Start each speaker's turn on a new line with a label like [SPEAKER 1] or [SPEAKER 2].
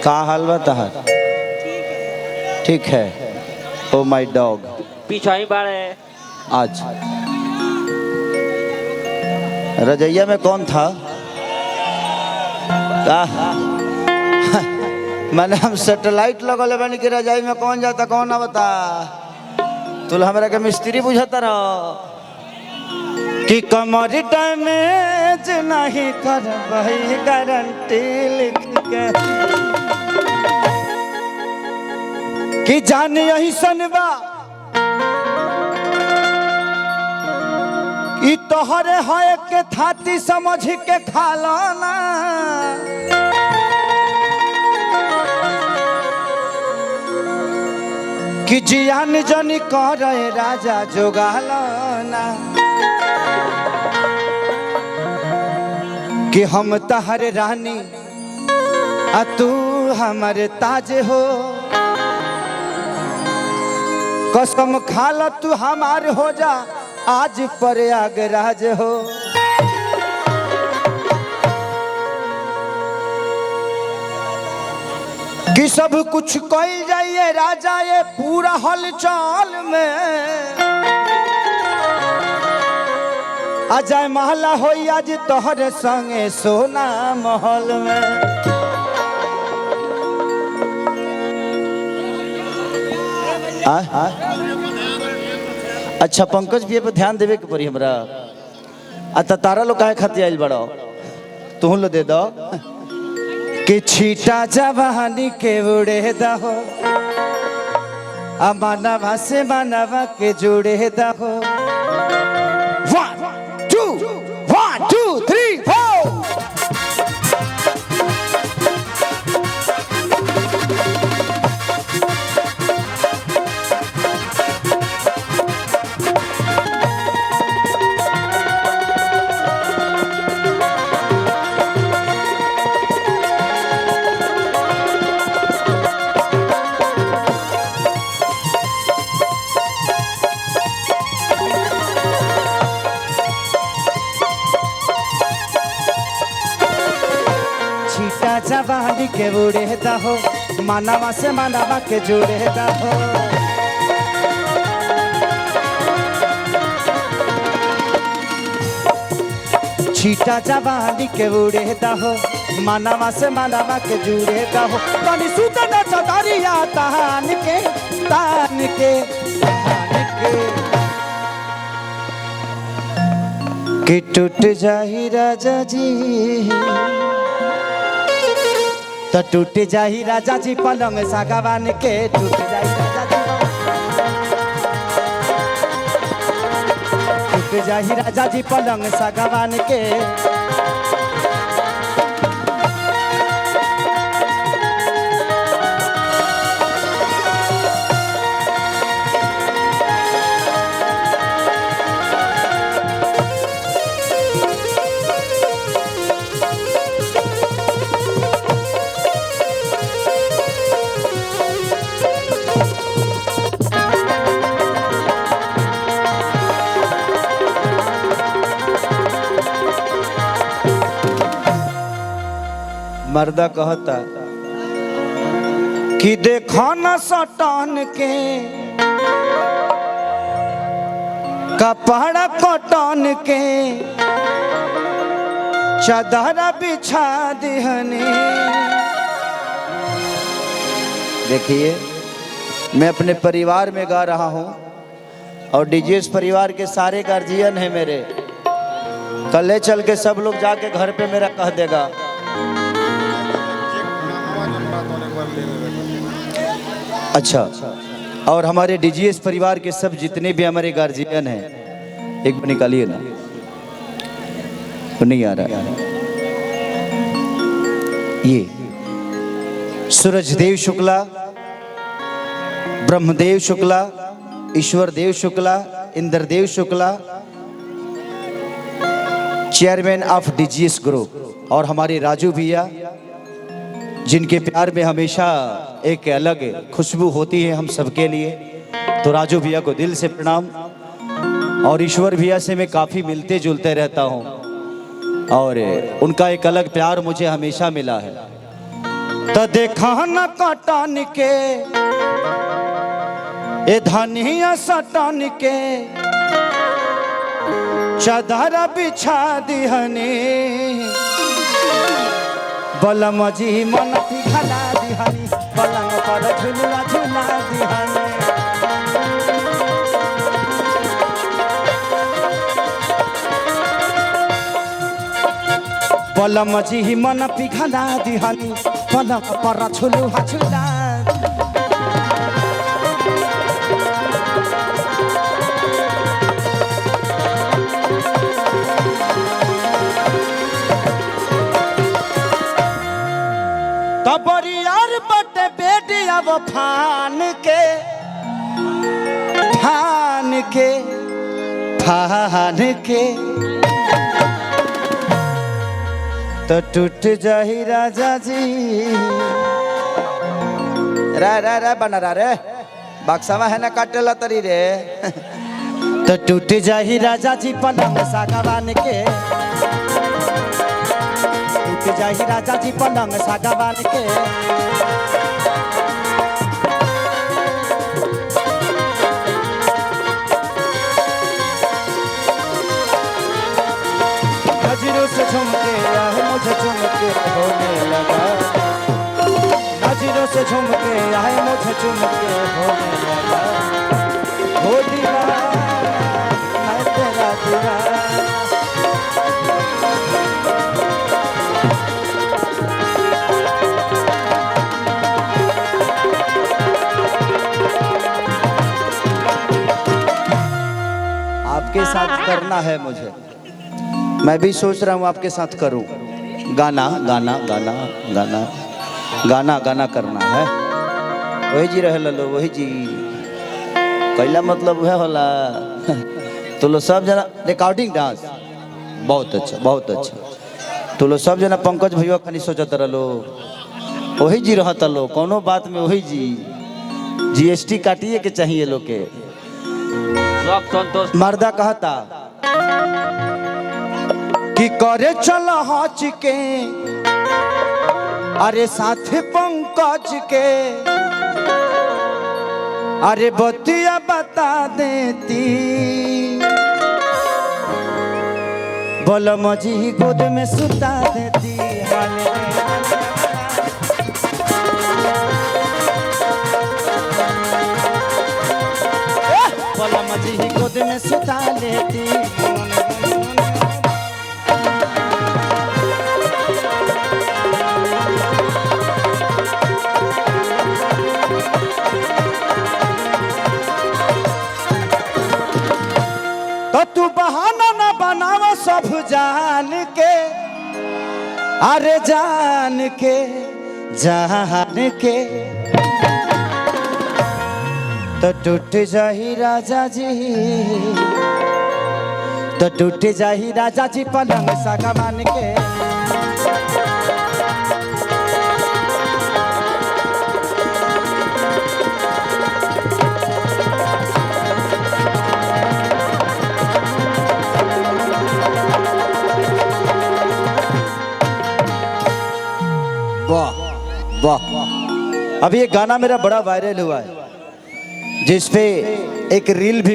[SPEAKER 1] का हाल बताहर? ठीक है। ओ माय डॉग
[SPEAKER 2] पीछा ही बाड़े।
[SPEAKER 1] आज रजैया में कौन था? का मैंने हम सैटेलाइट लगल बनी कि रजाई में कौन जाता कौन ना बता। तुल हमरा के मिस्त्री बुझता रहो कि कमर डैमेज नहीं कर भाई गारंटी लिख के कि जान यही सनबा ई तोहरे है के थाती समझ के खाला ना। कि जियान जनी करे राजा जोगालना कि हम तहरे रानी आ तू हमारे ताज हो। कसम खाला तू हमार हो जा आज प्रयागराज हो। कि सब कुछ कइल जाइए राजा ये पूरा हलचल में। अजय महला होई आज तोहरे संगे सोना महल में। अच्छा पंकज भी पे ध्यान देवे के पड़ी हमरा। तारा लोग काहे खातिर आइल बड़ो तू लो दे दो कि छीटा जवानी के उड़े दहो मानवा से मानवा के जुड़े दहो। 1 2 3 4 जवानी के उड़े दहो मानवा से मानवा के जुड़े दहो। छीटा जवानी के उड़े दहो मानवा से मानवा के जुड़े दहो। तनी सुतन चदरिया तान के कि टूट जाही राजा जी तो टूट जाही राजा जी पलंग सागवान के। टूट जाही राजा जी टूट जाही राजा जी पलंग सागवान के। मर्दा कहता कि देखो न सटान के कपड़ा कटन के चादर बिछा दिहनी। देखिए मैं अपने परिवार में गा रहा हूँ और डीजीएस परिवार के सारे गार्जियन हैं मेरे। कल चल के सब लोग जाके घर पे मेरा कह देगा। अच्छा और हमारे डीजीएस परिवार के सब जितने भी हमारे गार्जियन हैं एक बार निकालिए ना। नहीं आ रहा। ये Surajdev Shukla, Brahmdev Shukla, Ishwardev Shukla, Indradev Shukla, chairman of DGS group, और हमारे राजू भैया जिनके प्यार में हमेशा एक अलग खुशबू होती है हम सबके लिए। तो राजू भैया को दिल से प्रणाम। और ईश्वर भैया से मैं काफ़ी मिलते जुलते रहता हूँ। और उनका एक अलग प्यार मुझे हमेशा मिला है। तो देखा न कटन के ए धनिया सटन के चादर बिछा दिहनी बलम जी मन पिघला दिहनी पलंग पर झुलुआ झुला दिहनी। बलम जी मन पिघला दिहनी पलंग पर झुलुआ झुला। तबरियार बटे बेटिया वो फान के तो टूट जाही राजा जी रे बना रे बक्सावा है ना काटेला तरी रे। तो टूट जाही राजा जी पलंग सागवान के टूट जाही राजा जी पलंग सागवान के। नजरों से झुमके आए मुझे झुमके होने लगा नजरों से झुमके आए मुझे झुमके होने लगा। हो दीवाना मैं तेरा दीवाना। आपके साथ करना है मुझे, मैं भी सोच रहा हूँ आपके साथ करूँ। गाना गाना गाना गाना गाना गाना करना है। वही जी रहे लो वही जी कैला मतलब वह होला। तो लो सब जना रिकॉर्डिंग डांस बहुत अच्छा बहुत अच्छा। तो लो सब जना पंकज भैया खाली सोचत रहो वही जी रहता लो कोनो बात में वही जी जीएसटी काटिए के चाहिए लोग के। मर्दा कहता कि करे चल हच के अरे साथ पंकज के अरे बतिया बता देती बलम जी गोद में सुता देती। बलम जी गोद में सुता लेती। तो तू बहाना न बनावा सब जान के अरे जान के तो टूट जाही राजा जी तो टूट जाही राजा जी पलंग सागवान के। वाह वाह। अब ये गाना मेरा बड़ा वायरल हुआ है जिस पे एक रील भी